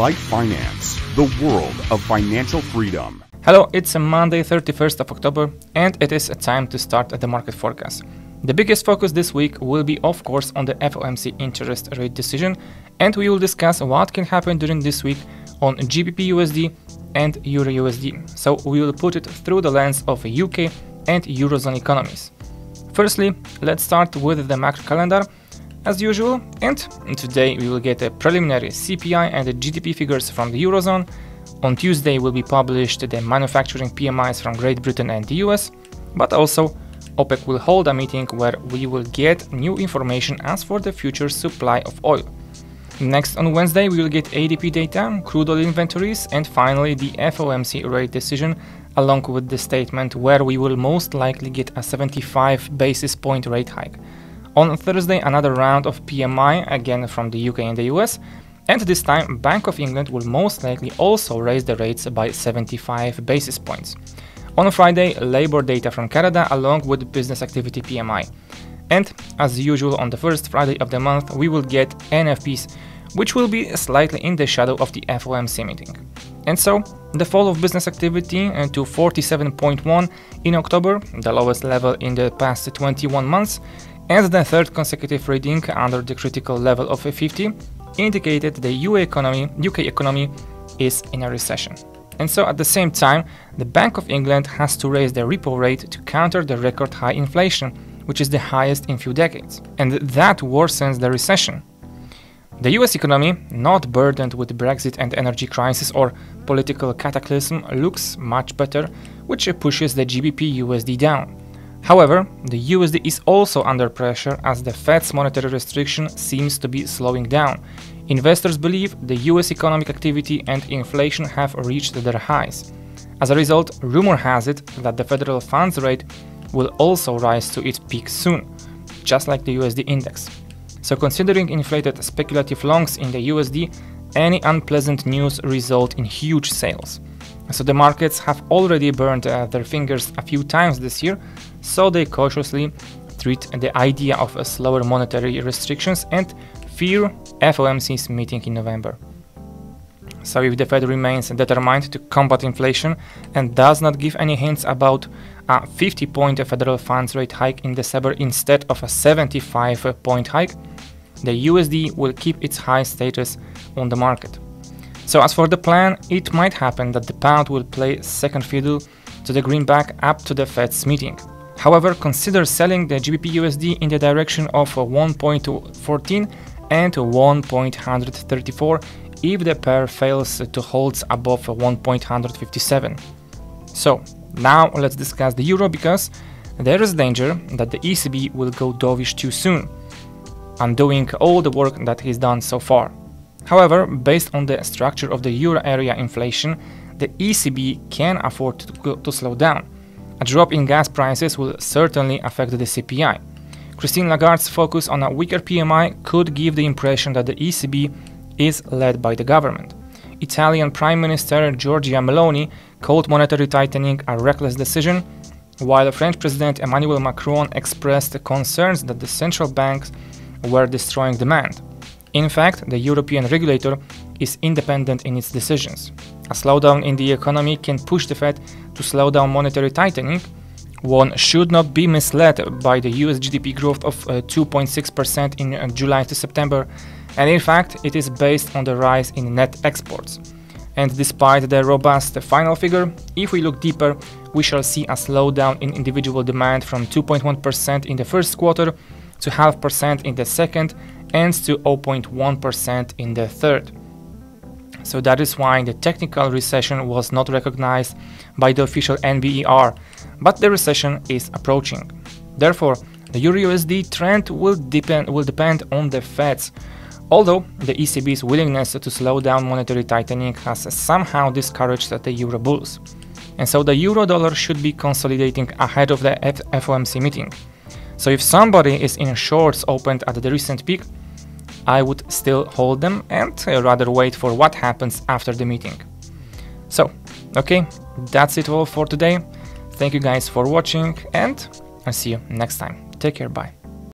LiteFinance, the world of financial freedom. Hello, it's Monday 31st of October and it is time to start the market forecast. The biggest focus this week will be of course on the FOMC interest rate decision, and we will discuss what can happen during this week on GBP USD and Euro USD. So we will put it through the lens of UK and Eurozone economies. Firstly, let's start with the macro calendar as usual, and today we will get a preliminary CPI and the GDP figures from the Eurozone. On Tuesday will be published the manufacturing PMIs from Great Britain and the US, but also OPEC will hold a meeting where we will get new information as for the future supply of oil. Next on Wednesday we will get ADP data, crude oil inventories, and finally the FOMC rate decision along with the statement where we will most likely get a 75 basis point rate hike. On Thursday another round of PMI again from the UK and the US, and this time Bank of England will most likely also raise the rates by 75 basis points. On Friday, labor data from Canada along with business activity PMI. And as usual on the first Friday of the month we will get NFPs, which will be slightly in the shadow of the FOMC meeting. And so, the fall of business activity to 47.1 in October, the lowest level in the past 21 months, and the third consecutive reading under the critical level of 50, indicated the UK economy is in a recession. And so at the same time, the Bank of England has to raise the repo rate to counter the record high inflation, which is the highest in few decades, and that worsens the recession. The US economy, not burdened with Brexit and energy crisis or political cataclysm, looks much better, which pushes the GBP USD down. However, the USD is also under pressure as the Fed's monetary restriction seems to be slowing down. Investors believe the US economic activity and inflation have reached their highs. As a result, rumor has it that the federal funds rate will also rise to its peak soon, just like the USD index. So considering inflated speculative longs in the USD, any unpleasant news result in huge sales. So the markets have already burned their fingers a few times this year, so they cautiously treat the idea of slower monetary restrictions and fear FOMC's meeting in November. So if the Fed remains determined to combat inflation and does not give any hints about a 50-point federal funds rate hike in December instead of a 75-point hike, the USD will keep its high status on the market. So as for the plan, it might happen that the pound will play second fiddle to the greenback up to the Fed's meeting. However, consider selling the GBP USD in the direction of 1.14 and 1.134 if the pair fails to hold above 1.157. So now let's discuss the euro, because there is danger that the ECB will go dovish too soon, undoing all the work that he's done so far. However, based on the structure of the euro area inflation, the ECB can afford to slow down. A drop in gas prices will certainly affect the CPI. Christine Lagarde's focus on a weaker PMI could give the impression that the ECB is led by the government. Italian Prime Minister Giorgia Meloni called monetary tightening a reckless decision, while French President Emmanuel Macron expressed concerns that the central banks were destroying demand. In fact, the European regulator is independent in its decisions. A slowdown in the economy can push the Fed to slow down monetary tightening. One should not be misled by the US GDP growth of 2.6% in July to September, and in fact it is based on the rise in net exports. And despite the robust final figure, if we look deeper, we shall see a slowdown in individual demand from 2.1% in the first quarter to 0.5% in the second and to 0.1% in the third. So that is why the technical recession was not recognized by the official NBER, but the recession is approaching. Therefore, the Euro-USD trend will depend on the Fed's, although the ECB's willingness to slow down monetary tightening has somehow discouraged the Euro bulls. And so the Euro-dollar should be consolidating ahead of the FOMC meeting. So if somebody is in shorts opened at the recent peak, I would still hold them and rather wait for what happens after the meeting. So, okay, that's it all for today. Thank you guys for watching, and I'll see you next time. Take care, bye.